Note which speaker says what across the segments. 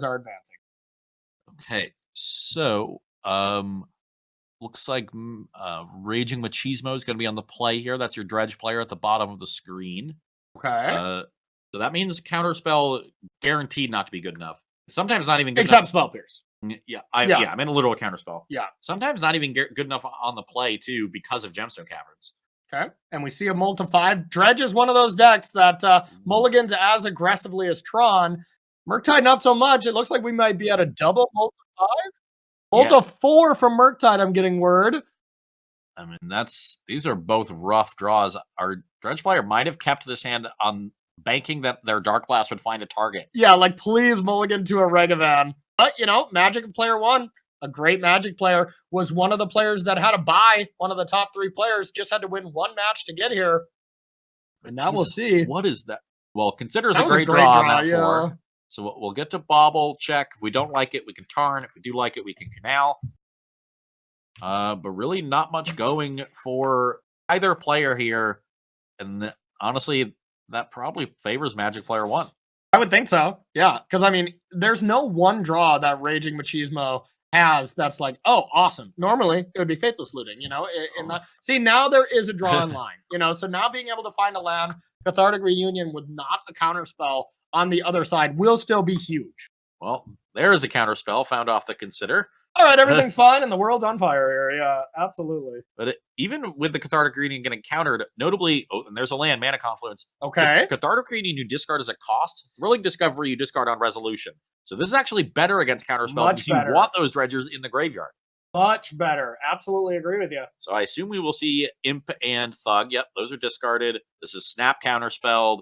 Speaker 1: are advancing.
Speaker 2: Okay, so looks like Raging Machismo is going to be on the play here. That's your Dredge player at the bottom of the screen.
Speaker 1: Okay.
Speaker 2: So that means Counterspell guaranteed not to be good enough. Sometimes not even good
Speaker 1: Except
Speaker 2: enough.
Speaker 1: Spell Pierce.
Speaker 2: Yeah, I'm in a literal Counterspell.
Speaker 1: Yeah.
Speaker 2: Sometimes not even good enough on the play too because of Gemstone Caverns.
Speaker 1: Okay. And we see a Multi 5. Dredge is one of those decks that mulligans as aggressively as Tron. Murktide, not so much. It looks like we might be at a double Multi 5. Multi 4 from Murktide, I'm getting word.
Speaker 2: I mean, these are both rough draws. Our Dredge player might have kept this hand on banking that their Dark Blast would find a target.
Speaker 1: Yeah, like please mulligan to a Regavan. But, Magic player 1, a great Magic player, was one of the players that had to buy one of the top 3 players, just had to win one match to get here. And now we'll see.
Speaker 2: What is that? Well, Consider's a great draw on that 4. So we'll get to Bobble, check. If we don't like it, we can Tarn. If we do like it, we can Canal. But really not much going for either player here. And honestly, that probably favors Magic player 1.
Speaker 1: I would think so. Yeah. Because, I mean, there's no one draw that Raging Machismo has that's like, oh, awesome. Normally, it would be Faithless Looting, See, now there is a draw in line, So now being able to find a land, Cathartic Reunion with not a counterspell on the other side will still be huge.
Speaker 2: Well, there is a counterspell found off the Consider.
Speaker 1: All right, everything's fine and the world's on fire here. Yeah, absolutely.
Speaker 2: But even with the Cathartic Reunion getting countered, notably, and there's a land, Mana Confluence.
Speaker 1: Okay.
Speaker 2: Cathartic Reunion you discard as a cost. Thrilling Discovery you discard on resolution. So this is actually better against counterspell because you want those dredgers in the graveyard.
Speaker 1: Much better. Absolutely agree with you.
Speaker 2: So I assume we will see Imp and Thug. Yep, those are discarded. This is Snap counterspelled.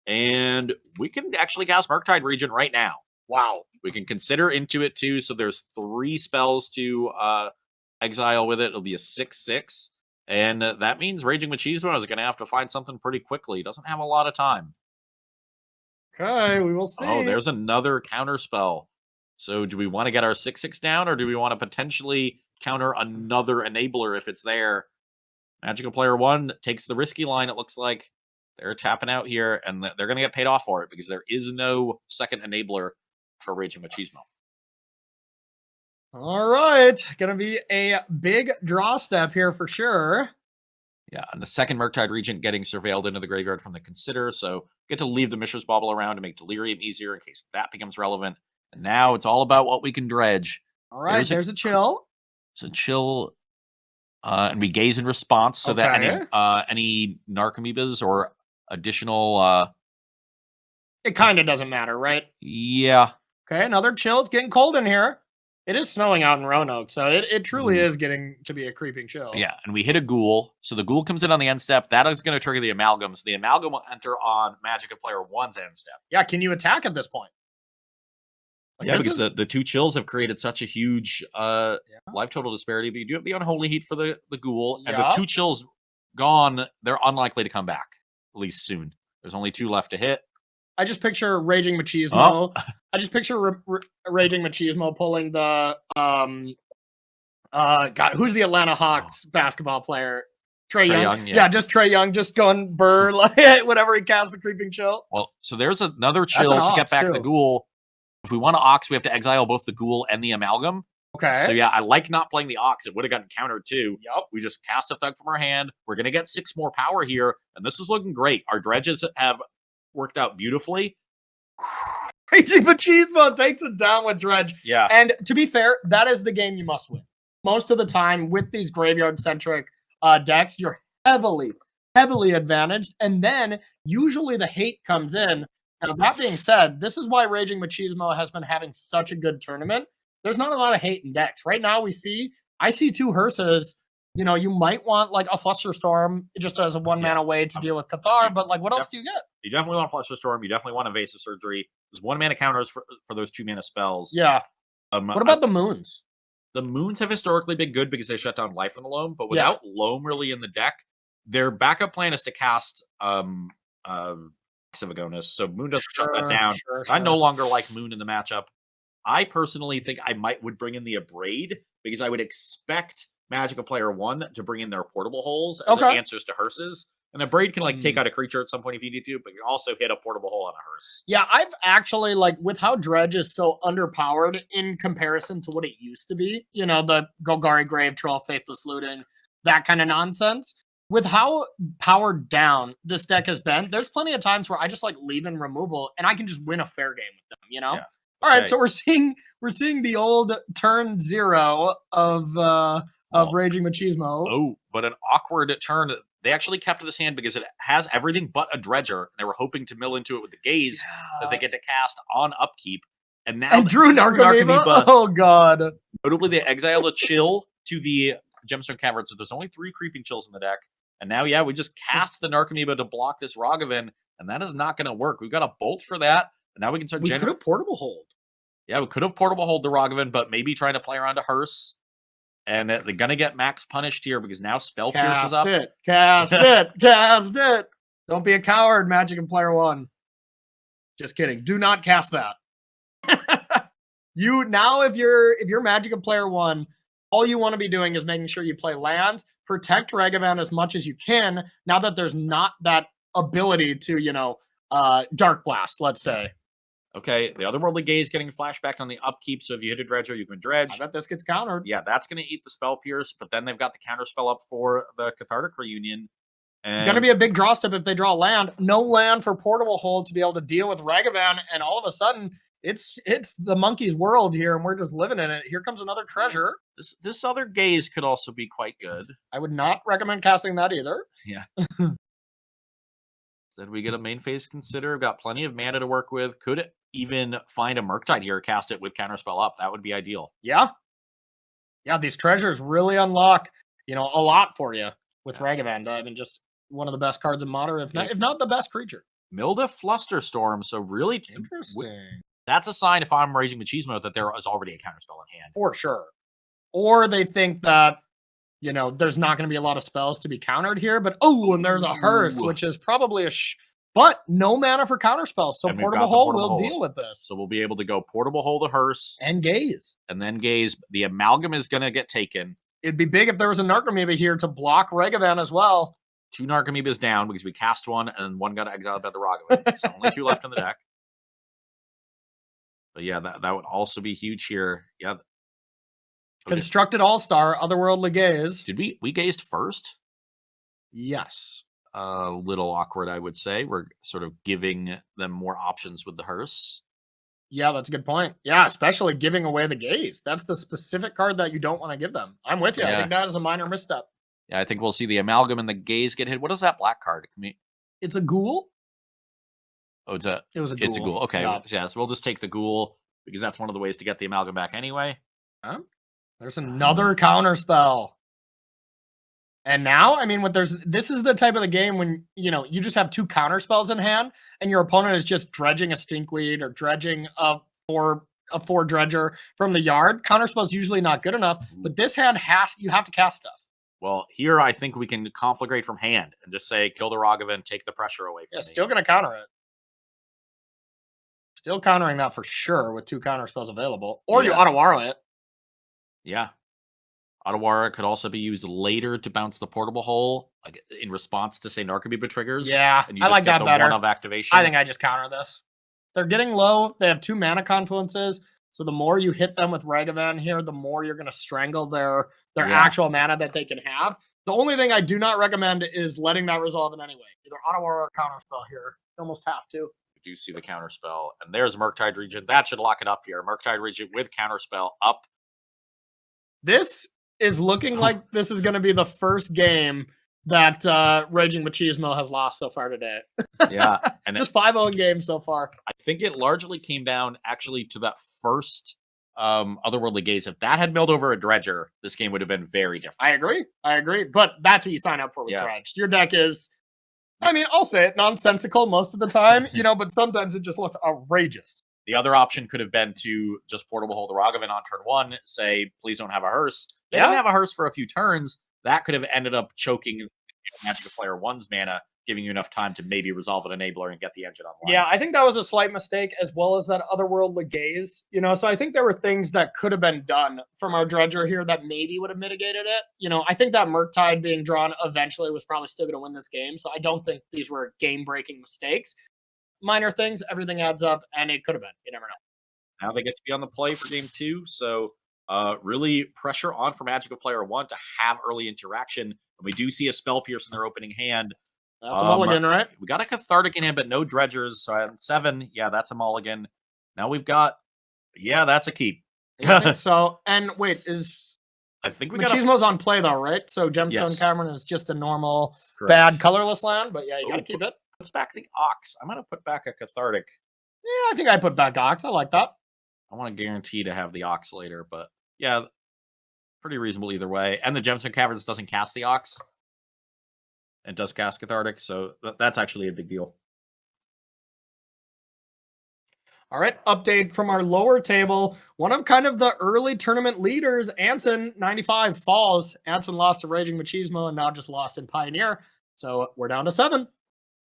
Speaker 2: And we can actually cast Murktide Regent right now.
Speaker 1: Wow.
Speaker 2: We can consider into it too. So there's 3 spells to exile with it. It'll be a 6/6. And that means Raging Machismo is going to have to find something pretty quickly. He doesn't have a lot of time.
Speaker 1: Okay, we will see.
Speaker 2: Oh, there's another counterspell. So do we want to get our 6/6 down, or do we want to potentially counter another enabler if it's there? Magical player 1 takes the risky line, it looks like. They're tapping out here, and they're going to get paid off for it because there is no second enabler for Raging Machismo.
Speaker 1: All right. Going to be a big draw step here for sure.
Speaker 2: Yeah, and the second Murktide Regent getting surveilled into the graveyard from the Consider, so get to leave the Mishra's Bauble around to make Delirium easier in case that becomes relevant. And now it's all about what we can dredge.
Speaker 1: All right, there's a chill.
Speaker 2: So chill, and we gaze in response so that any Narcomoebas or additional...
Speaker 1: it kind of doesn't matter, right?
Speaker 2: Yeah.
Speaker 1: Okay, another chill. It's getting cold in here. It is snowing out in Roanoke, so it truly is getting to be a creeping chill.
Speaker 2: Yeah, and we hit a Ghoul. So the Ghoul comes in on the end step. That is going to trigger the Amalgam. So the Amalgam will enter on Magic of Player 1's end step.
Speaker 1: Yeah, can you attack at this point?
Speaker 2: Like, yeah, because the 2 chills have created such a huge life total disparity. But you do have the Unholy Heat for the Ghoul. And with 2 chills gone, they're unlikely to come back, at least soon. There's only 2 left to hit.
Speaker 1: I just picture Raging Machismo. I just picture Raging Machismo pulling the God, who's the Atlanta Hawks basketball player? Trae Young. Yeah, just Trae Young, just going burr like whenever he casts the creeping chill.
Speaker 2: Well, so there's another chill to get back the Ghoul. If we want to Ox, we have to exile both the Ghoul and the Amalgam.
Speaker 1: Okay.
Speaker 2: So yeah, I like not playing the Ox. It would have gotten countered too.
Speaker 1: Yep.
Speaker 2: We just cast a Thug from our hand. We're gonna get 6 more power here, and this is looking great. Our dredges have worked out beautifully.
Speaker 1: Raging Machismo takes it down with Dredge.
Speaker 2: Yeah.
Speaker 1: And to be fair, that is the game you must win. Most of the time with these graveyard-centric decks, you're heavily advantaged. And then usually the hate comes in. Now, that being said, this is why Raging Machismo has been having such a good tournament. There's not a lot of hate in decks. Right now, I see 2 Hearses. You might want like a Flusterstorm just as a 1-mana way to deal with Cathar, but like what else do you get?
Speaker 2: You definitely want Flusterstorm. You definitely want Invasive Surgery. There's 1-mana counters for those 2-mana spells.
Speaker 1: Yeah. What about the Moons?
Speaker 2: The Moons have historically been good because they shut down Life in the Loam, but without Loam really in the deck, their backup plan is to cast Xivagonus, so Moon doesn't shut that down. Sure. I no longer like Moon in the matchup. I personally think I would bring in the Abrade because I would expect Magic of Player 1 to bring in their portable holes as answers to Hearses. And the Braid can like take out a creature at some point if you need to, but you can also hit a portable hole on a hearse.
Speaker 1: Yeah, I've actually like with how Dredge is so underpowered in comparison to what it used to be, the Golgari Grave Troll, Faithless Looting, that kind of nonsense. With how powered down this deck has been, there's plenty of times where I just like leave in removal and I can just win a fair game with them,
Speaker 2: Yeah.
Speaker 1: All right, so we're seeing the old turn 0 of Raging Machismo.
Speaker 2: Oh, but an awkward turn. They actually kept this hand because it has everything but a Dredger. And they were hoping to mill into it with the Gaze that they get to cast on upkeep. And now
Speaker 1: drew Narcomoeba. Oh god!
Speaker 2: Notably, they exiled a chill to the Gemstone Cavern, so there's only 3 creeping chills in the deck. And now, we just cast the Narcomoeba to block this Rogavan, and that is not going to work. We've got a Bolt for that, and now we can start
Speaker 1: generating. We could have Portable Hold.
Speaker 2: Yeah, we could have Portable Hold the Rogavan, but maybe trying to play around a Hearse. And they're going to get max punished here because now Spell Pierce is up.
Speaker 1: Cast it. Don't be a coward, Magic and Player 1. Just kidding. Do not cast that. If you're Magic and Player 1, all you want to be doing is making sure you play lands, protect Ragavan as much as you can, now that there's not that ability to, Dark Blast, let's say.
Speaker 2: Okay, the Otherworldly Gaze getting flashback on the upkeep, so if you hit a Dredger, you can Dredge.
Speaker 1: I bet this gets countered.
Speaker 2: Yeah, that's going to eat the Spell Pierce, but then they've got the counter spell up for the Cathartic Reunion. And
Speaker 1: going to be a big draw step if they draw land. No land for Portable Hold to be able to deal with Ragavan, and all of a sudden, it's the monkey's world here, and we're just living in it. Here comes another treasure.
Speaker 2: This other Gaze could also be quite good.
Speaker 1: I would not recommend casting that either.
Speaker 2: Yeah. Then we get a main phase consider. We've got plenty of mana to work with. Could even find a Murktide here, cast it with counterspell up. That would be ideal.
Speaker 1: Yeah. Yeah, these treasures really unlock, a lot for you with Ragavan. I mean, just one of the best cards in Modern, if not the best creature.
Speaker 2: Milda Flusterstorm. So really
Speaker 1: interesting.
Speaker 2: That's a sign if I'm Raging Machismo that there is already a counterspell in hand.
Speaker 1: For sure. Or they think that, there's not going to be a lot of spells to be countered here, but and there's a Hearse, which is probably but no mana for counterspells. So Portable Hole will deal with this.
Speaker 2: So we'll be able to go Portable Hole the Hearse.
Speaker 1: And Gaze.
Speaker 2: And then Gaze. The Amalgam is going to get taken.
Speaker 1: It'd be big if there was a Narcomoeba here to block Ragavan as well.
Speaker 2: 2 Narcomoebas down because we cast one and one got exiled by the Rogavan. So only 2 left in the deck. But yeah, that would also be huge here. Yeah.
Speaker 1: Okay. Constructed All-Star, Otherworldly Gaze.
Speaker 2: Did we gazed first?
Speaker 1: Yes.
Speaker 2: A little awkward, I would say. We're sort of giving them more options with the Hearse.
Speaker 1: Yeah, that's a good point. Yeah, especially giving away the Gaze. That's the specific card that you don't want to give them. I'm with you. Yeah. I think that is a minor misstep.
Speaker 2: Yeah, I think we'll see the Amalgam and the Gaze get hit. What is that black card?
Speaker 1: It's a Ghoul.
Speaker 2: Oh, it was a Ghoul. It's a Ghoul. Okay, yeah. So we'll just take the Ghoul because that's one of the ways to get the Amalgam back anyway.
Speaker 1: There's another counter spell. And now, I mean, this is the type of the game when, you just have 2 counter spells in hand and your opponent is just dredging a Stinkweed or dredging a 4 Dredger from the yard. Counter spell's usually not good enough, but this hand you have to cast stuff.
Speaker 2: Well, here I think we can conflagrate from hand and just say, kill the Rogavan, take the pressure away from me.
Speaker 1: Still going to counter it. Still countering that for sure with 2 counter spells available. Or you Otawara it.
Speaker 2: Yeah. Otawara could also be used later to bounce the Portable Hole, like in response to, say, Narcomoeba triggers.
Speaker 1: Yeah,
Speaker 2: and you
Speaker 1: I like that better.
Speaker 2: One of activation.
Speaker 1: I think I just counter this. They're getting low. They have 2 mana confluences. So the more you hit them with Ragavan here, the more you're going to strangle their actual mana that they can have. The only thing I do not recommend is letting that resolve in any way. Either Otawara or counterspell here. You almost have to.
Speaker 2: We do see the counterspell. And there's Murktide Region. That should lock it up here. Murktide Region with counterspell up.
Speaker 1: This is looking like this is going to be the first game that Raging Machismo has lost so far today.
Speaker 2: Yeah. And
Speaker 1: just 5-0 games so far.
Speaker 2: I think it largely came down actually to that first Otherworldly Gaze. If that had milled over a Dredger, this game would have been very different.
Speaker 1: I agree. But that's what you sign up for with Dredge. Your deck is, I mean, I'll say it, nonsensical most of the time, but sometimes it just looks outrageous.
Speaker 2: The other option could have been to just Portable Hold the Rogavan on turn 1, say, please don't have a Hearse. They didn't have a Hearse for a few turns. That could have ended up choking Magic Player 1's mana, giving you enough time to maybe resolve an enabler and get the engine online.
Speaker 1: Yeah, I think that was a slight mistake, as well as that otherworldly gaze. So I think there were things that could have been done from our dredger here that maybe would have mitigated it. I think that Murktide being drawn eventually was probably still going to win this game. So I don't think these were game-breaking mistakes. Minor things, everything adds up, and it could have been. You never know.
Speaker 2: Now they get to be on the play for game 2, so really pressure on for Magic of Player 1 to have early interaction. And we do see a Spell Pierce in their opening hand.
Speaker 1: That's a mulligan, right?
Speaker 2: We got a Cathartic in hand, but no Dredgers. So at 7, yeah, that's a mulligan. Now we've got, yeah, that's a keep.
Speaker 1: I think so. And wait,
Speaker 2: I think we
Speaker 1: Machismo's on play though, right? So Gemstone Cavern is just a normal bad colorless land, but yeah, you gotta keep it.
Speaker 2: Let's back the Ox. I'm gonna put back a Cathartic.
Speaker 1: Yeah, I think I put back Ox. I like that.
Speaker 2: I want to guarantee to have the Ox later, but yeah, pretty reasonable either way. And the Gemstone Caverns doesn't cast the Ox. It does cast Cathartic, so that's actually a big deal.
Speaker 1: All right, update from our lower table. One of kind of the early tournament leaders, Anson, 95, falls. Anson lost to Raging Machismo and now just lost in Pioneer. So we're down to 7.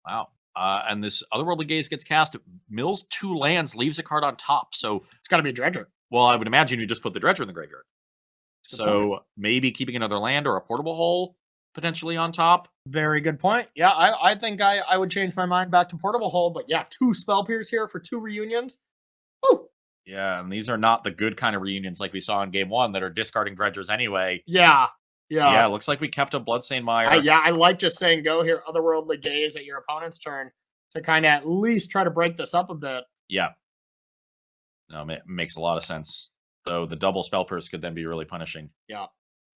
Speaker 2: Wow. And this Otherworldly Gaze gets cast. Mills 2 lands, leaves a card on top. So
Speaker 1: it's got to be a Dredger.
Speaker 2: Well, I would imagine you just put the Dredger in the graveyard. So maybe keeping another land or a portable hole potentially on top.
Speaker 1: Very good point. Yeah, I think I would change my mind back to portable hole, but yeah, 2 Spell Pierce here for 2 reunions. Woo!
Speaker 2: Yeah, and these are not the good kind of reunions like we saw in game 1 that are discarding Dredgers anyway.
Speaker 1: Yeah.
Speaker 2: Yeah, looks like we kept a Bloodstained Mire.
Speaker 1: I like just saying go here, Otherworldly Gaze at your opponent's turn to kind of at least try to break this up a bit.
Speaker 2: Yeah. No, it makes a lot of sense. So the double Spell Pierce could then be really punishing.
Speaker 1: Yeah.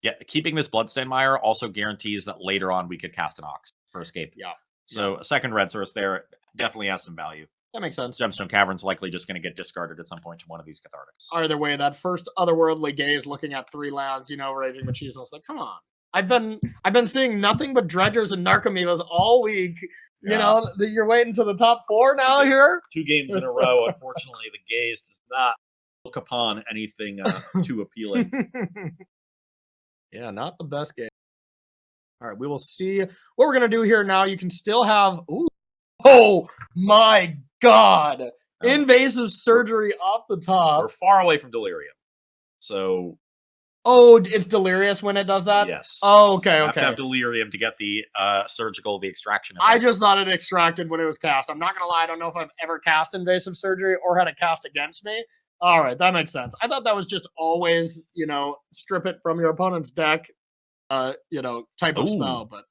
Speaker 2: Yeah, keeping this Bloodstained Mire also guarantees that later on we could cast an Ox for escape.
Speaker 1: Yeah.
Speaker 2: So a second red source there definitely has some value.
Speaker 1: That makes sense.
Speaker 2: Gemstone Cavern's likely just going to get discarded at some point to one of these Cathartics.
Speaker 1: Either way, that first Otherworldly Gaze looking at 3 lands, Raging Machismo's like, come on. I've been seeing nothing but Dredgers and Narcomoebas all week.
Speaker 2: Yeah.
Speaker 1: You're waiting to the top 4 now here.
Speaker 2: 2 games in a row. Unfortunately, the Gaze does not look upon anything too appealing.
Speaker 1: Yeah, not the best game. All right, we will see what we're going to do here now. You can still have... Ooh. Oh, my God. Oh. Invasive Surgery off the top.
Speaker 2: We're far away from Delirium. So...
Speaker 1: Oh, it's Delirious when it does that?
Speaker 2: Yes.
Speaker 1: Oh, okay.
Speaker 2: You have to have Delirium to get the surgical, the extraction.
Speaker 1: I just thought it extracted when it was cast. I'm not going to lie. I don't know if I've ever cast Invasive Surgery or had it cast against me. All right, that makes sense. I thought that was just always, strip it from your opponent's deck, type of spell. But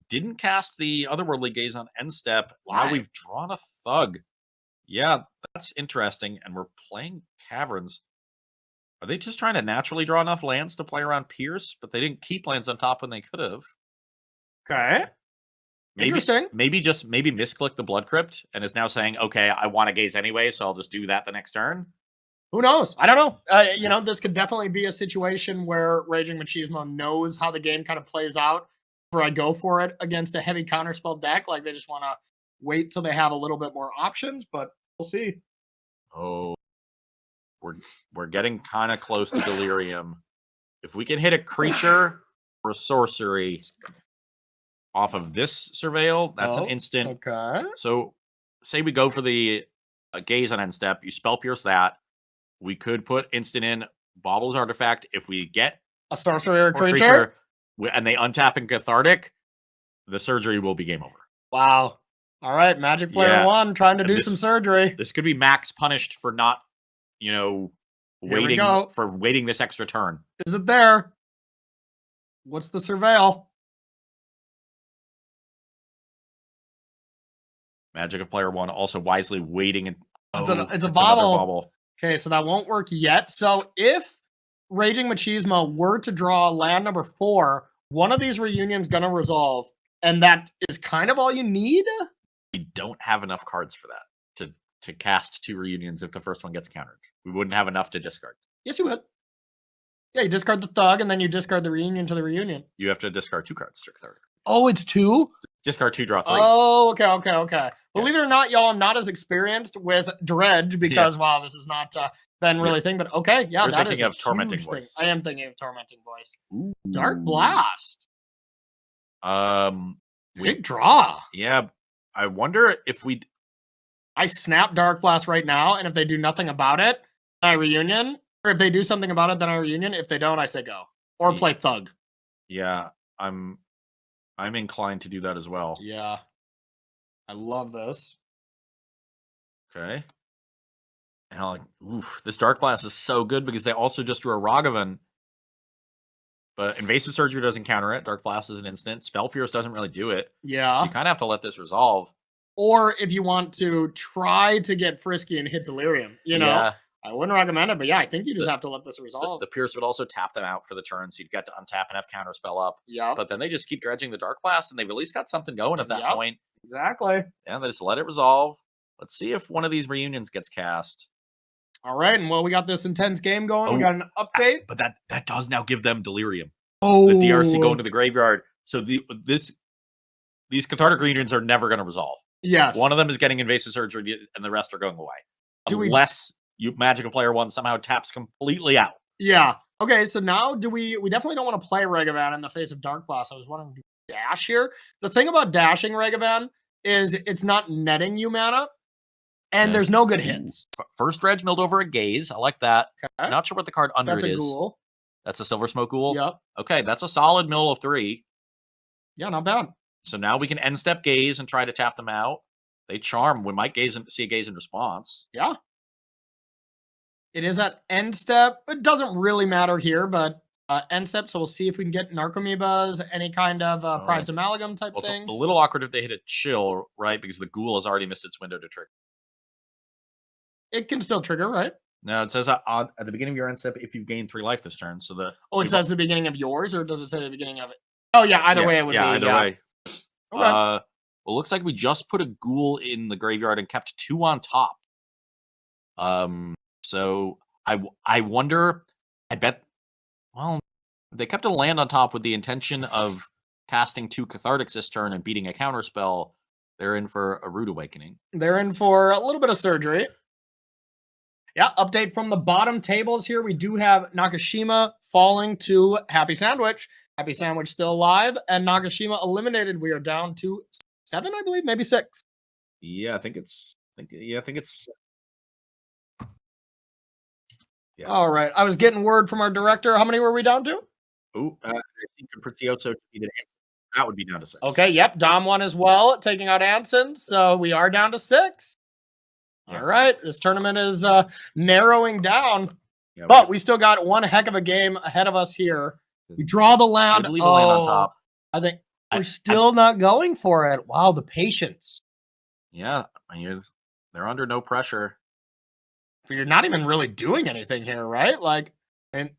Speaker 2: didn't cast the Otherworldly Gaze on end step.
Speaker 1: Why?
Speaker 2: Now we've drawn a Thug. Yeah, that's interesting. And we're playing Caverns. Are they just trying to naturally draw enough lands to play around Pierce, but they didn't keep lands on top when they could have?
Speaker 1: Okay. Interesting.
Speaker 2: Maybe misclick the Blood Crypt and is now saying, okay, I want to gaze anyway, so I'll just do that the next turn.
Speaker 1: Who knows? I don't know. This could definitely be a situation where Raging Machismo knows how the game kind of plays out before I go for it against a heavy counterspell deck. Like they just want to wait till they have a little bit more options, but we'll see.
Speaker 2: Oh, we're getting kind of close to Delirium. If we can hit a creature or a sorcery off of this Surveil, that's an instant.
Speaker 1: Okay.
Speaker 2: So say we go for the Gaze on end step, you Spell Pierce that. We could put instant in Bauble's Artifact. If we get
Speaker 1: a sorcery or a creature
Speaker 2: and they untap in Cathartic, the surgery will be game over.
Speaker 1: Wow. All right, Magic Player 1 trying to do some surgery.
Speaker 2: This could be Max punished for not, waiting this extra turn.
Speaker 1: Is it there? What's the Surveil?
Speaker 2: Magic of Player 1 also wisely waiting.
Speaker 1: It's a bauble. Okay, so that won't work yet. So if Raging Machismo were to draw land number 4, one of these reunions going to resolve, and that is kind of all you need?
Speaker 2: We don't have enough cards for that to cast 2 reunions if the first one gets countered. We wouldn't have enough to discard.
Speaker 1: Yes, you would. Yeah, you discard the Thug, and then you discard the reunion to the reunion.
Speaker 2: You have to discard 2 cards to Cathartic.
Speaker 1: Oh, it's 2?
Speaker 2: Discard 2, draw 3.
Speaker 1: Oh, okay. Believe it or not, y'all, I'm not as experienced with Dredge because, wow, this has not been really a thing. But okay, yeah, that is a huge
Speaker 2: Tormenting
Speaker 1: thing.
Speaker 2: Voice.
Speaker 1: I am thinking of Tormenting Voice.
Speaker 2: Ooh.
Speaker 1: Dark Blast.
Speaker 2: Yeah,
Speaker 1: Big draw.
Speaker 2: Yeah, I wonder if we.
Speaker 1: I snap Dark Blast right now, and if they do nothing about it, I reunion. Or if they do something about it, then I reunion. If they don't, I say go. Or play Thug.
Speaker 2: Yeah, I'm inclined to do that as well.
Speaker 1: Yeah. I love this.
Speaker 2: Okay. And I'm like, oof, this Dark Blast is so good because they also just drew a Ragavan. But Invasive Surgery doesn't counter it. Dark Blast is an instant. Spell Pierce doesn't really do it.
Speaker 1: Yeah.
Speaker 2: So you kind of have to let this resolve.
Speaker 1: Or if you want to try to get frisky and hit Delirium, you know?
Speaker 2: Yeah.
Speaker 1: I wouldn't recommend it, but yeah, I think you just have to let this resolve.
Speaker 2: The Pierce would also tap them out for the turn, so you'd get to untap and have counter spell up.
Speaker 1: Yeah.
Speaker 2: But then they just keep dredging the Dark Blast, and they've at least got something going at that point.
Speaker 1: Exactly.
Speaker 2: Yeah, they just let it resolve. Let's see if one of these reunions gets cast.
Speaker 1: All right, and well, we got this intense game going. We got an update.
Speaker 2: But that does now give them Delirium.
Speaker 1: Oh.
Speaker 2: The DRC going to the graveyard. So these Cathartic reunions are never going to resolve.
Speaker 1: Yes.
Speaker 2: One of them is getting Invasive Surgery, and the rest are going away. Unless Magical Player 1 somehow taps completely out.
Speaker 1: Yeah. Okay, so now we definitely don't want to play Ragavan in the face of Dark Blast. I was wondering, do we dash here? The thing about dashing Ragavan is it's not netting you mana, and there's no good hits.
Speaker 2: First Dredge milled over a Gaze. I like that.
Speaker 1: Okay.
Speaker 2: Not sure what the card under
Speaker 1: That's
Speaker 2: it
Speaker 1: a
Speaker 2: is.
Speaker 1: Ghoul.
Speaker 2: That's a Silver Smoke Ghoul?
Speaker 1: Yep.
Speaker 2: Okay, that's a solid mill of 3.
Speaker 1: Yeah, not bad.
Speaker 2: So now we can end step Gaze and try to tap them out. They charm. We might see a Gaze in response.
Speaker 1: Yeah. It is at end step. It doesn't really matter here, but end step. So we'll see if we can get Narcomoebas, any kind of prized amalgam type things.
Speaker 2: It's a little awkward if they hit a chill, right? Because the Ghoul has already missed its window to trigger.
Speaker 1: It can still trigger, right?
Speaker 2: No, it says at the beginning of your end step if you've gained 3 life this turn. So
Speaker 1: it says the beginning of yours, or does it say the beginning of it? Oh yeah, either way it would be.
Speaker 2: Either way.
Speaker 1: Okay.
Speaker 2: Well, looks like we just put a Ghoul in the graveyard and kept 2 on top. So I wonder. I bet. Well, they kept a land on top with the intention of casting 2 Cathartics this turn and beating a counterspell. They're in for a Rude Awakening.
Speaker 1: They're in for a little bit of surgery. Yeah, update from the bottom tables here. We do have Nakashima falling to Happy Sandwich. Happy Sandwich still alive, and Nakashima eliminated. We are down to 7, I believe, maybe 6.
Speaker 2: Yeah, I think it's. Yeah.
Speaker 1: All right. I was getting word from our director. How many were we down to?
Speaker 2: Oh, I think Precioso defeated Anson. That would be down to 6.
Speaker 1: Okay. Yep. Dom won as well, taking out Anson. So we are down to 6.
Speaker 2: Yeah.
Speaker 1: All right. This tournament is narrowing down,
Speaker 2: Yeah,
Speaker 1: but we still got one heck of a game ahead of us here. We draw the land.
Speaker 2: Leave a land on top.
Speaker 1: I think we're still not going for it. Wow, the patience.
Speaker 2: Yeah, they're under no pressure.
Speaker 1: But you're not even really doing anything here, right? Like, and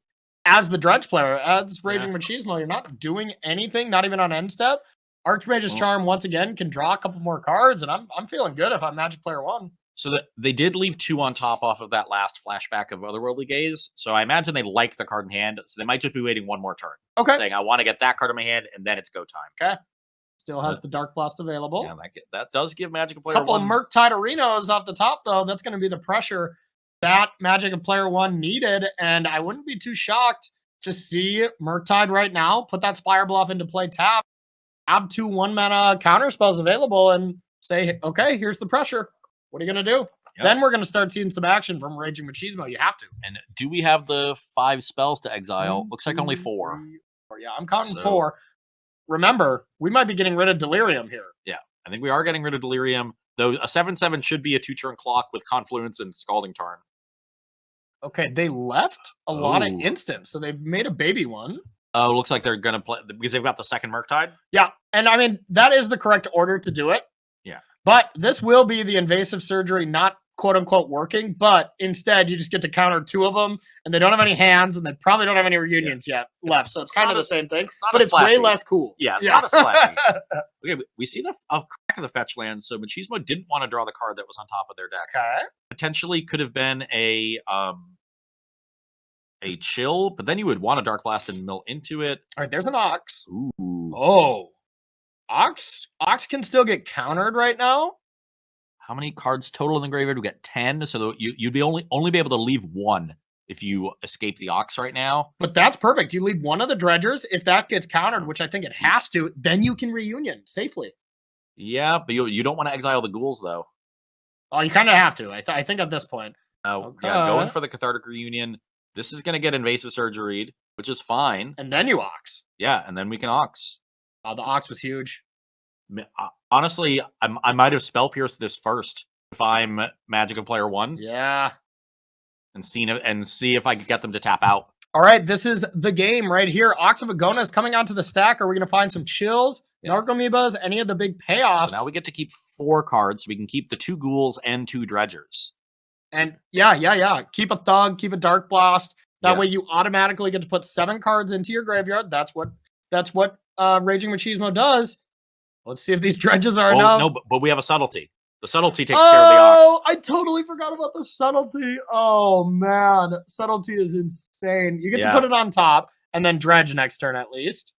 Speaker 1: as the Dredge player, as Raging Machismo, you're not doing anything, not even on end step. Archmage's Charm once again can draw a couple more cards, and I'm feeling good if I'm Magic Player 1.
Speaker 2: So they did leave 2 on top off of that last flashback of Otherworldly Gaze. So I imagine they like the card in hand. So they might just be waiting one more turn.
Speaker 1: Okay.
Speaker 2: Saying, I want to get that card in my hand, and then it's go time.
Speaker 1: Okay. Still has the Dark Blast available.
Speaker 2: Yeah, that does give Magic Player
Speaker 1: Couple
Speaker 2: 1.
Speaker 1: Couple Murktide Arenas off the top, though. That's going to be the pressure that Magic Player 1 needed. And I wouldn't be too shocked to see Murktide right now put that Spire Bluff into play tap, have 2 1-mana counter spells available, and say, okay, here's the pressure. What are you going to do? Yep. Then we're going to start seeing some action from Raging Machismo. You have to.
Speaker 2: And do we have the 5 spells to exile? Looks like only 4.
Speaker 1: 4. Yeah, I'm counting 4. Remember, we might be getting rid of Delirium here.
Speaker 2: Yeah, I think we are getting rid of Delirium, though a 7/7 should be a 2-turn clock with Confluence and Scalding Tarn.
Speaker 1: Okay, they left a lot of instants, so they've made a baby one.
Speaker 2: Oh, looks like they're going to play because they've got the second Murktide.
Speaker 1: Yeah, and I mean, that is the correct order to do it.
Speaker 2: Yeah.
Speaker 1: But this will be the Invasive Surgery not quote-unquote working, but instead you just get to counter 2 of them, and they don't have any hands, and they probably don't have any reunions yet left, so it's kind of the same thing, but it's way less cool.
Speaker 2: Yeah, not as flashy. Okay, we see the crack of the fetch land, so Machismo didn't want to draw the card that was on top of their deck.
Speaker 1: Okay.
Speaker 2: Potentially could have been a chill, but then you would want a Dark Blast and mill into it.
Speaker 1: All right, there's an Ox.
Speaker 2: Ooh.
Speaker 1: Oh. Ox can still get countered right now.
Speaker 2: How many cards total in the graveyard? We got 10, so you'd be only be able to leave 1 if you escape the Ox right now.
Speaker 1: But that's perfect. You leave one of the dredgers. If that gets countered, which I think it has to, then you can reunion safely.
Speaker 2: Yeah, but you don't want to exile the ghouls, though.
Speaker 1: Oh, you kind of have to. I think at this point.
Speaker 2: Yeah, going for the Cathartic Reunion. This is going to get invasive surgery, which is fine.
Speaker 1: And then you Ox.
Speaker 2: Yeah, and then we can Ox.
Speaker 1: Oh, the Ox was huge.
Speaker 2: Honestly, I might have Spell Pierced this first if I'm Magic Player 1.
Speaker 1: Yeah.
Speaker 2: And see if I could get them to tap out.
Speaker 1: All right, this is the game right here. Ox of Agona is coming onto the stack. Are we going to find some chills, Narcomoebas, any of the big payoffs?
Speaker 2: So now we get to keep 4 cards. So we can keep the 2 ghouls and 2 dredgers.
Speaker 1: And yeah. Keep a Thug, keep a Dark Blast. That way you automatically get to put 7 cards into your graveyard. That's what Raging Machismo does. Let's see if these dredges are enough.
Speaker 2: No, but we have a subtlety. The subtlety takes care of the Ox.
Speaker 1: Oh, I totally forgot about the subtlety. Oh, man. Subtlety is insane. You get to put it on top and then dredge next turn at least.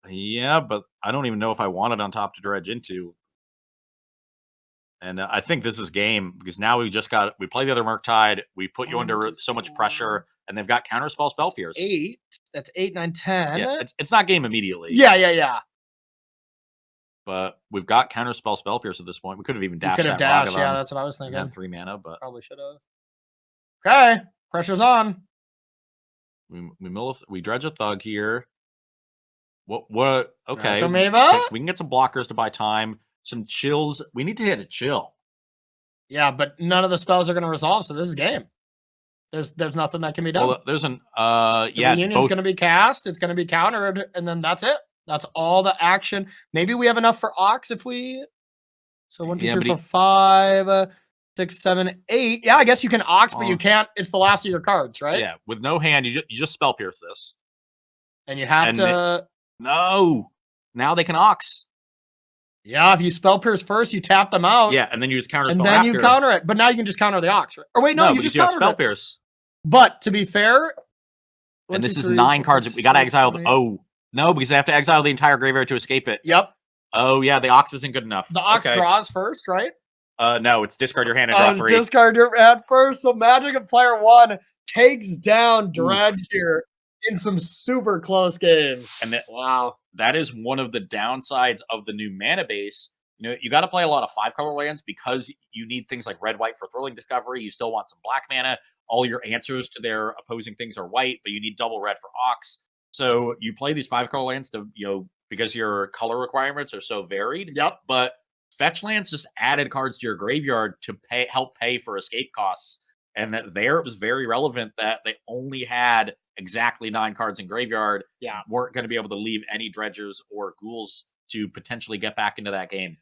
Speaker 2: Yeah, but I don't even know if I want it on top to dredge into. And I think this is game because now we play the other Murktide. We put you under so much pressure, and they've got Counterspell, Spell Pierce.
Speaker 1: 8. That's 8, 9, 10.
Speaker 2: Yeah, it's not game immediately.
Speaker 1: Yeah.
Speaker 2: But we've got Counterspell, Spell Pierce at this point. We could have even dashed.
Speaker 1: Yeah, that's what I was thinking.
Speaker 2: 3 mana, but
Speaker 1: probably should have. Okay, pressure's on.
Speaker 2: We dredge a Thug here. What? Okay, we can get some blockers to buy time. Some chills. We need to hit a chill.
Speaker 1: Yeah, but none of the spells are going to resolve, so this is game. There's nothing that can be done.
Speaker 2: Well, there's an
Speaker 1: the Reunion's going to be cast. It's going to be countered, and then that's it. That's all the action. Maybe we have enough for Ox if we. So 1, 2, 3, 4, 5, 6, 7, 8. Yeah, I guess you can Ox, but you can't. It's the last of your cards, right?
Speaker 2: Yeah, with no hand, you just Spell Pierce this,
Speaker 1: and you have to.
Speaker 2: No, now they can Ox.
Speaker 1: Yeah, if you Spell Pierce first, you tap them out.
Speaker 2: Yeah, and then you just counter.
Speaker 1: And then you counter it, but now you can just counter the Ox. Right? Or wait, no, you just counter
Speaker 2: Spell Pierce.
Speaker 1: But to be fair,
Speaker 2: and this is 9 cards. We got to exile. No, because they have to exile the entire graveyard to escape it.
Speaker 1: Yep.
Speaker 2: Oh, yeah, the Ox isn't good enough.
Speaker 1: The Ox draws first, right?
Speaker 2: No, it's discard your hand and draw 3.
Speaker 1: Discard your hand first. So Magic Player 1 takes down Dredge here in some super close games.
Speaker 2: And wow, that is one of the downsides of the new mana base. You got to play a lot of 5-color lands because you need things like red-white for Thrilling Discovery. You still want some black mana. All your answers to their opposing things are white, but you need double red for Ox. So you play these 5-color lands to, because your color requirements are so varied.
Speaker 1: Yep.
Speaker 2: But fetch lands just added cards to your graveyard to help pay for escape costs. And there it was very relevant that they only had exactly 9 cards in graveyard.
Speaker 1: Yeah.
Speaker 2: Weren't going to be able to leave any dredgers or ghouls to potentially get back into that game.